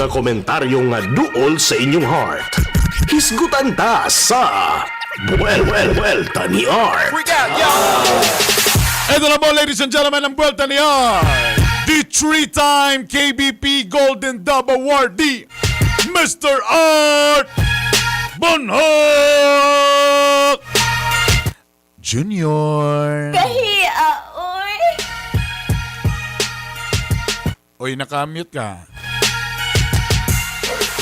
mga komentaryong nga duol sa inyong heart. Hisgutan ta sa Buwelta ni Art. Ito na po, ladies and gentlemen, ang Buwelta ni Art. The 3-time KBP Golden Dove Awardee, Mr. Art Bonhoc Junior. Kahiya, oy. Oy, naka-mute ka.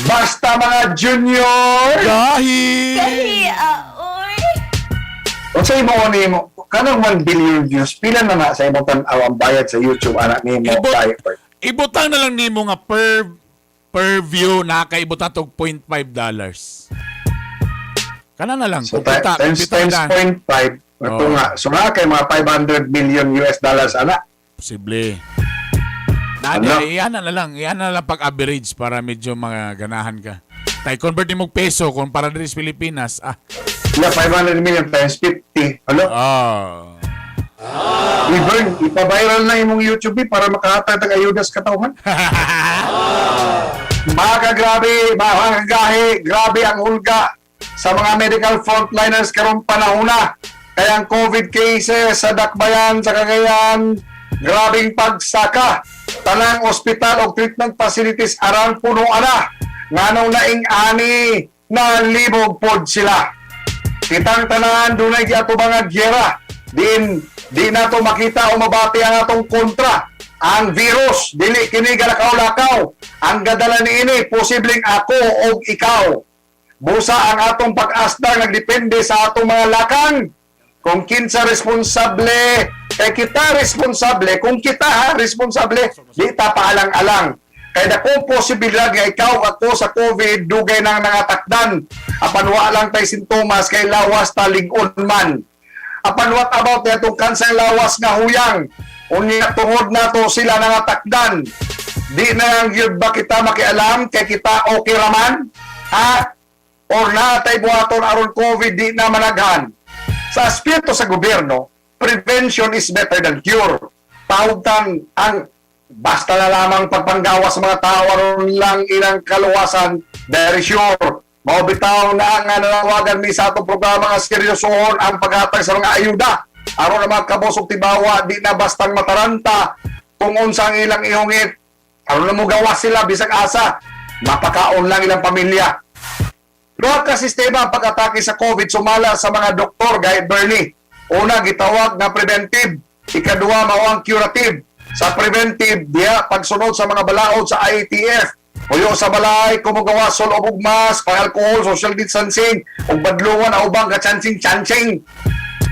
Basta mga junior! Dahil Kahiya, oy. O sa imo ni mo, kanang 1 billion views, pila na na sa imong tan-aw ang bayad sa YouTube anak ni mo Ibot- kay ibutang na lang nimo nga per view nakakaibutang tog $0.5. Kana na lang. So Kung kita, times kumpitan na. 0.5 ito Oo. nga. So nga kay mga 500 million US dollars anak. Posible. Ano? Iyan na lang pag average para medyo mga ganahan ka. Tay convert mo peso kung para diri sa Pilipinas. Yeah, 500 million times 50. Ano? I-burn, ipa-viral na imong YouTube para makahatag ng ayuda sa katawhan. Mga kagahe, grabe ang hulga sa mga medical frontliners karong panahon na. Kaya ang COVID cases sa Dakbayan, sa Cagayan, grabing pagsaka. Tanang ospital o treatment facilities around puno ana. Nganong naing ani na libog pod sila. Kitang tanan dunay giato mga gyera. Di na to makita o mabati ang atong kontra. Ang virus, dili kini galakaw-lakaw. Ang gadala niini, posibleng ako o ikaw. Busa ang atong pag-asdar nagdepende sa atong mga lakang. Kung kinsa responsable, kay kita responsable. Kung kita responsable, di ta paalang-alang. Kaya kung posibilidad nga ikaw ako sa COVID, dugay nang nangatakdan. Apan wa lang tay sintomas kay lawas ta lig-on man. Apan what about itong kansang lawas nga huyang? Unya tungod na to sila nangatakdan. Di na lang yun ba kita makialam kay kita okay raman? Ha? Or natay buhaton aron COVID di na managhan. Sa aspeto sa gobyerno, prevention is better than cure. Pahugtan ang basta na lamang pagpanggawas sa mga tao aron lang ilang kaluwasan, very sure. Maubitaw na nga nanawagan ni sa atong programa nga seryosohon ang paghatag sa mga ayuda. Aron na mga kabosog tibawa, di na bastang mataranta kung unsang ilang ihungit. Aron na mo gawas sila, bisag asa, mapakaon lang ilang pamilya. Luha ka sistema ang pag-atake sa COVID sumala sa mga doktor, gayet Bernie. Una, gitawag na preventive. Ikaduha, mao ang curative. Sa preventive, diya pagsunod sa mga balaod sa IATF. Uyo sa balay, kumugawas, sol o bugmas, pang-alcohol, social distancing, o badlungan na ubang ka-chancing-chancing.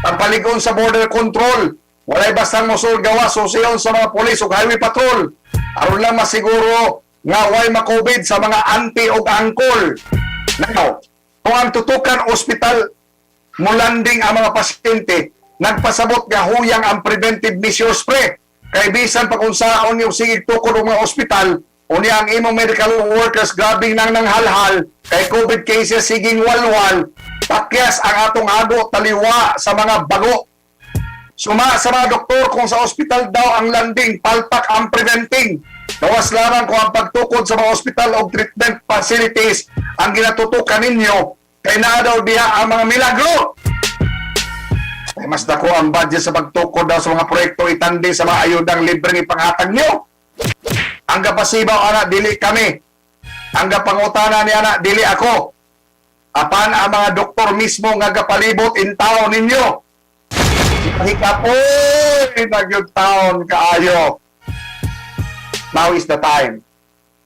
Pagpaligon sa border control, walay bastang musul gawas, susiyon sa mga polis o highway patrol. Aron lang masiguro nga way ma-COVID sa mga auntie o angkol. Now, kung ang tutukan ospital mulanding ang mga pasyente, nagpasabot nga huyang ang preventive measure spray. Kay bisan pag unsaon yung sigig tukod ng mga ospital, unya ang imong medical workers grabing nang halhal, kay COVID cases siging walwal, pakyas ang atong ago taliwa sa mga bago. Suma sa mga doktor kung sa ospital daw ang landing, palpak ang preventing. Gawas lamang kung ang pagtukod sa mga ospital o treatment facilities ang ginatutukan ninyo, kay naa daw diha ang mga milagro. Ay, mas dako ang budget sa pagtukod daw sa mga proyekto itandi sa mga ayudang libreng ipanghatag nyo. Ang kapasibaw, anak, dili kami. Ang kapangutana ni anak, dili ako. Apan ang mga doktor mismo nga kapalibot in taon ninyo. Hikapoy, nagyog taon kaayo. Now is the time.